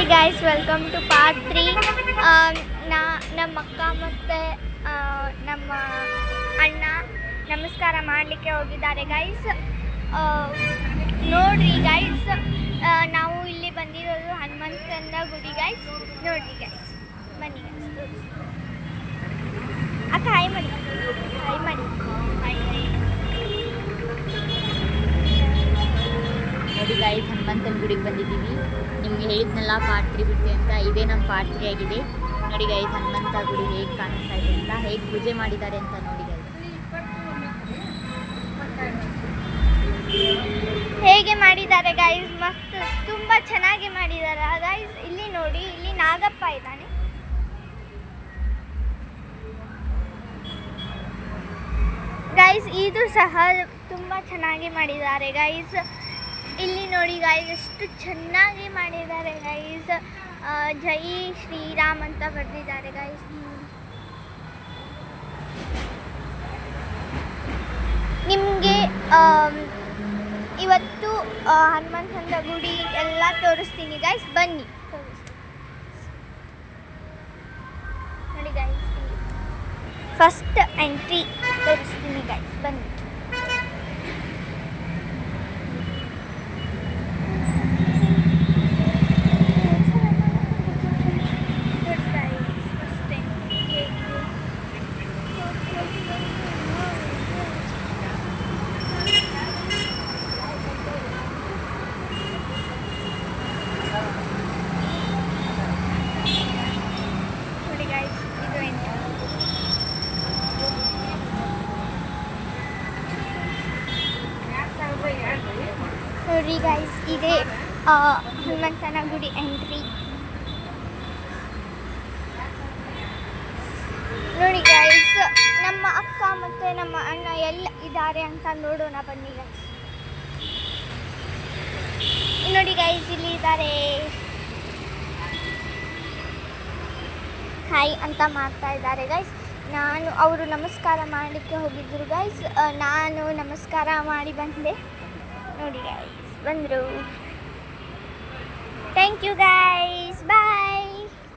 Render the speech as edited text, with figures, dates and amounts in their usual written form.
Hi guys, welcome to part 3. ನಮ್ಮ ಅಕ್ಕ ಮತ್ತು ನಮ್ಮ ಅಣ್ಣ ನಮಸ್ಕಾರ ಮಾಡಲಿಕ್ಕೆ ಹೋಗಿದ್ದಾರೆ ಗೈಸ್. ನೋಡ್ರಿ ಗೈಸ್, ನಾವು ಇಲ್ಲಿ ಬಂದಿರೋದು ಹನುಮಂತನ ಗುಡಿ ಗೈಸ್. ನೋಡ್ರಿ ಗೈಸ್, ಬನ್ನಿ ಗೈಸ್. ಅಕ್ಕ ಹಾಯ್ ಮಾಡಿ, ಹಾಯ್ ಮಾಡಿ. ನೋಡಿ ಗೈಸ್, ಹನುಮಂತನ ಗುಡಿಗೆ ಬಂದಿದ್ದೀವಿ. ನಿಮಗೆ ಹೇಳಿದ್ನಲ್ಲ ಪಾರ್ಟ್ 3 ಬಿಡ್ತೀವಿ ಅಂತ. ಇದೇ ನಮ್ಮ ಪಾರ್ಟ್ 3 ಆಗಿದೆ. ನೋಡಿ ಗೈಸ್, ಹನುಮಂತ ಗುಡಿ ಹೇಗೆ ಕಾಣಿಸ್ತಾ ಇದೆ ಅಂತ, ಹೇಗೆ ಪೂಜೆ ಮಾಡಿದ್ದಾರೆ ಅಂತ ನೋಡಿ ಗೈಸ್. ಹೇಗೆ ಮಾಡಿದ್ದಾರೆ ಗೈಸ್, ಮಸ್ತ್, ತುಂಬ ಚೆನ್ನಾಗಿ ಮಾಡಿದ್ದಾರೆ ಗೈಸ್. ಇಲ್ಲಿ ನೋಡಿ, ಇಲ್ಲಿ ನಾಗಪ್ಪ ಇದ್ದಾನೆ. ಗೈಸ್, ಇದು ಸಹ ತುಂಬ ಚೆನ್ನಾಗಿ ಮಾಡಿದ್ದಾರೆ ಗೈಸ್. ಇಲ್ಲಿ ನೋಡಿ ಗೈಸ್, ಎಷ್ಟು ಚೆನ್ನಾಗಿ ಮಾಡಿದ್ದಾರೆ ಗೈಸ್. ಜೈ ಶ್ರೀರಾಮ್ ಅಂತ ಬರೆದಿದ್ದಾರೆ ಗೈಸ್. ನಿಮಗೆ ಇವತ್ತು ಹನುಮಂತನ ಗುಡಿ ಎಲ್ಲ ತೋರಿಸ್ತೀನಿ ಗೈಸ್, ಬನ್ನಿ ನೋಡಿ ಗೈಸ್. ಫಸ್ಟ್ ಎಂಟ್ರಿ ತೋರಿಸ್ತೀನಿ ಗೈಸ್, ಬನ್ನಿ. ನೋಡ್ರಿ ಗೈಸ್, ಇದೇ ಹನುಮಂತನ ಗುಡಿ ಎಂಟ್ರಿ. ನೋಡಿ ಗೈಸ್, ನಮ್ಮ ಅಕ್ಕ ಮತ್ತು ನಮ್ಮ ಅಣ್ಣ ಎಲ್ಲ ಇದ್ದಾರೆ ಅಂತ ನೋಡೋಣ ಬನ್ನಿ ಗೈಸ್. ನೋಡಿ ಗೈಸ್, ಇಲ್ಲಿ ಇದ್ದಾರೆ, ಹಾಯ್ ಅಂತ ಮಾಡ್ತಾ ಇದ್ದಾರೆ ಗೈಸ್. ಅವರು ನಮಸ್ಕಾರ ಮಾಡಲಿಕ್ಕೆ ಹೋಗಿದ್ದರು ಗೈಸ್. ನಾನು ನಮಸ್ಕಾರ ಮಾಡಿ ಬಂದೆ. ನೋಡಿ ಗೈಸ್, ಬಂದರು. Thank you guys, bye.